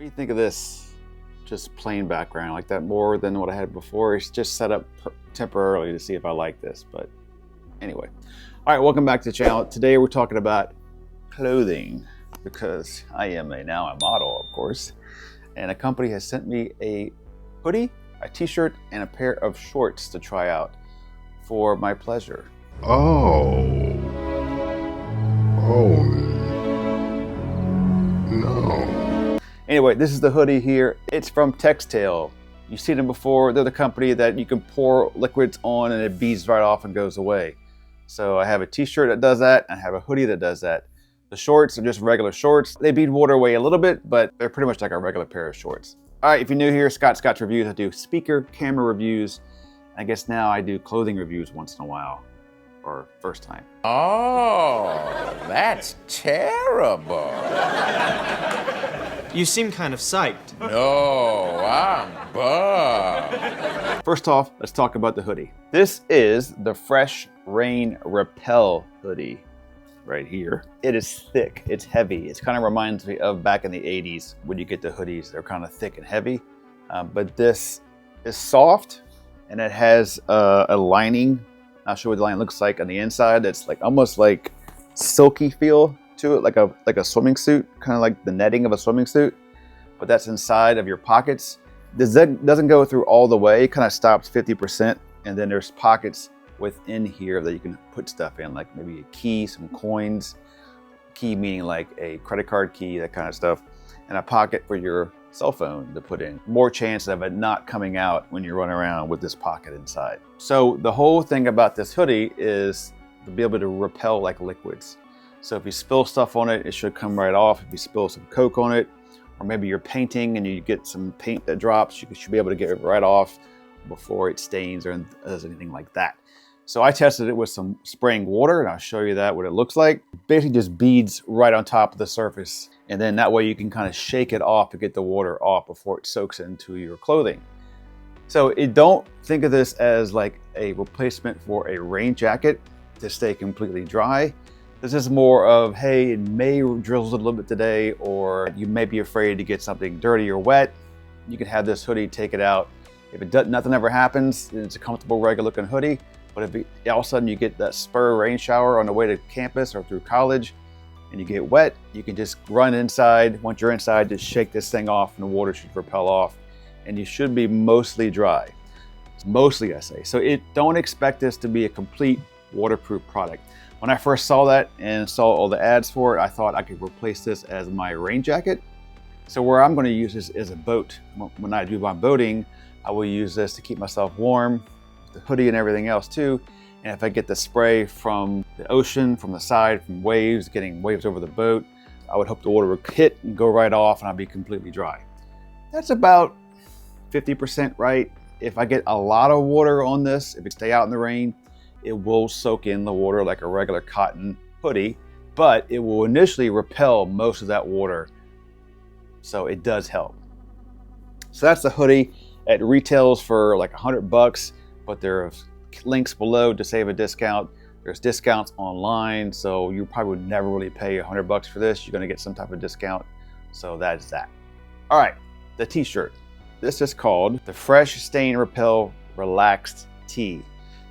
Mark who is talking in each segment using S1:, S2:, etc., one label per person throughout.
S1: What do you think of this? Just plain background, like that more than what I had before. It's just set up temporarily to see if I like this, but anyway. All right, welcome back to the channel. Today we're talking about clothing because I am now a model, of course. And a company has sent me a hoodie, a t-shirt, and a pair of shorts to try out for my pleasure.
S2: Oh no.
S1: Anyway, this is the hoodie here. It's from Textale. You've seen them before. They're the company that you can pour liquids on and it beads right off and goes away. So I have a t-shirt that does that, and I have a hoodie that does that. The shorts are just regular shorts. They bead water away a little bit, but they're pretty much like a regular pair of shorts. All right, if you're new here, Scott Reviews. I do speaker, camera reviews. I guess now I do clothing reviews once in a while, or first time.
S3: Oh, that's terrible.
S4: You seem kind of psyched.
S3: No, I'm bummed.
S1: First off, let's talk about the hoodie. This is the Fresh Rain Repel hoodie right here. It is thick, it's heavy. It kind of reminds me of back in the 80s when you get the hoodies. They're kind of thick and heavy, but this is soft and it has a lining. I'll show you what the lining looks like on the inside. It's like almost like silky feel to it, like a swimming suit, kind of like the netting of a swimming suit, but that's inside of your pockets. This doesn't go through all the way. It kind of stops 50%, and then there's pockets within here that you can put stuff in, like maybe a key, some coins, key meaning like a credit card key, that kind of stuff, and a pocket for your cell phone to put in. More chance of it not coming out when you run around with this pocket inside. So the whole thing about this hoodie is to be able to repel like liquids. So if you spill stuff on it, it should come right off. If you spill some Coke on it, or maybe you're painting and you get some paint that drops, you should be able to get it right off before it stains or does anything like that. So I tested it with some spraying water, and I'll show you that what it looks like. Basically just beads right on top of the surface, and then that way you can kind of shake it off to get the water off before it soaks into your clothing. So don't think of this as like a replacement for a rain jacket to stay completely dry. This is more of, hey, it may drizzle a little bit today, or you may be afraid to get something dirty or wet. You can have this hoodie, take it out. If nothing ever happens, then it's a comfortable, regular looking hoodie. But if all of a sudden you get that spur rain shower on the way to campus or through college and you get wet, you can just run inside. Once you're inside, just shake this thing off and the water should repel off. And you should be mostly dry. It's mostly, I say. So don't expect this to be a complete waterproof product. When I first saw that and saw all the ads for it, I thought I could replace this as my rain jacket. So where I'm going to use this is a boat. When I do my boating, I will use this to keep myself warm, the hoodie and everything else too. And if I get the spray from the ocean, from the side, from waves, getting waves over the boat, I would hope the water would hit and go right off and I'd be completely dry. That's about 50% right. If I get a lot of water on this, if it stay out in the rain, it will soak in the water like a regular cotton hoodie, but it will initially repel most of that water. So it does help. So that's the hoodie. It retails for like $100, but there are links below to save a discount. There's discounts online, so you probably would never really pay $100 for this. You're gonna get some type of discount. So that's that. All right, the t-shirt. This is called the Fresh Stain Repel Relaxed Tee.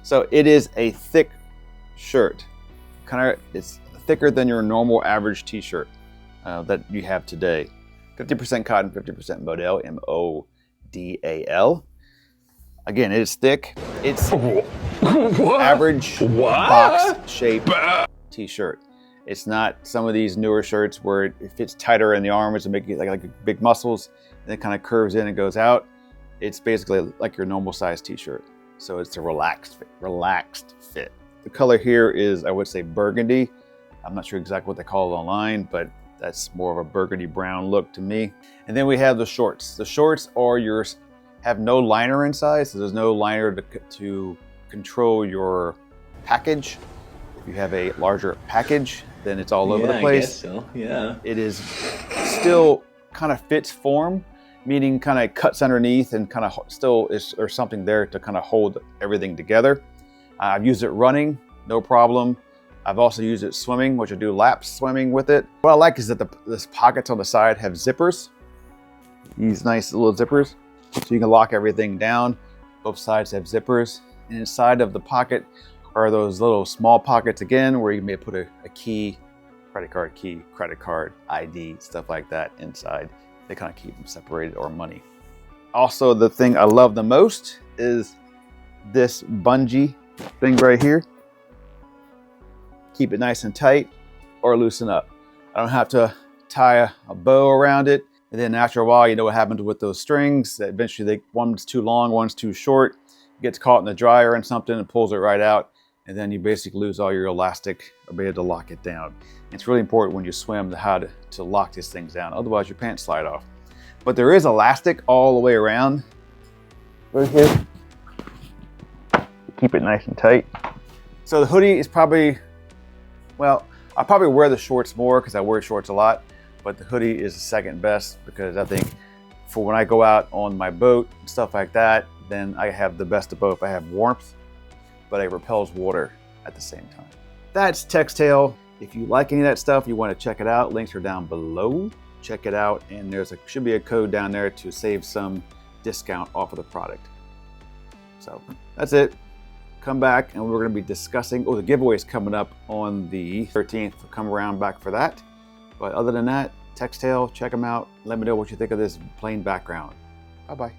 S1: So it is a thick shirt. It's thicker than your normal average t-shirt that you have today. 50% cotton, 50% modal, M-O-D-A-L. Again, it is thick. It's average box shape t-shirt. It's not some of these newer shirts where it fits tighter in the arms and make it like big muscles, and it kind of curves in and goes out. It's basically like your normal size t-shirt. So it's a relaxed fit. The color here is, I would say, burgundy. I'm not sure exactly what they call it online, but that's more of a burgundy brown look to me. And then we have the shorts. The shorts are have no liner inside, so there's no liner to control your package. If you have a larger package, then it's all over the place. I guess
S4: so, yeah.
S1: It is still kind of fits form, meaning kind of cuts underneath and kind of still there's something there to kind of hold everything together. I've used it running, no problem. I've also used it swimming, which I do lap swimming with it. What I like is that the pockets on the side have zippers. these nice little zippers. So you can lock everything down. Both sides have zippers. And inside of the pocket are those little small pockets again, where you may put a key, credit card, ID, stuff like that inside. They kind of keep them separated, or money. Also, the thing I love the most is this bungee thing right here. Keep it nice and tight or loosen up. I don't have to tie a bow around it. And then after a while, you know what happens with those strings. That eventually, one's too long, one's too short. It gets caught in the dryer and something and pulls it right out. And then you basically lose all your elastic ability to lock it down. It's really important when you swim how to lock these things down. Otherwise, your pants slide off. But there is elastic all the way around right here. Keep it nice and tight. So the hoodie is probably, well, I probably wear the shorts more because I wear shorts a lot. But the hoodie is the second best because I think for when I go out on my boat and stuff like that, then I have the best of both. I have warmth, but it repels water at the same time. That's Textale. If you like any of that stuff, you want to check it out, links are down below. Check it out, and should be a code down there to save some discount off of the product. So that's it. Come back and we're going to be discussing, the giveaway is coming up on the 13th. So come around back for that. But other than that, Textale, check them out. Let me know what you think of this plain background. Bye-bye.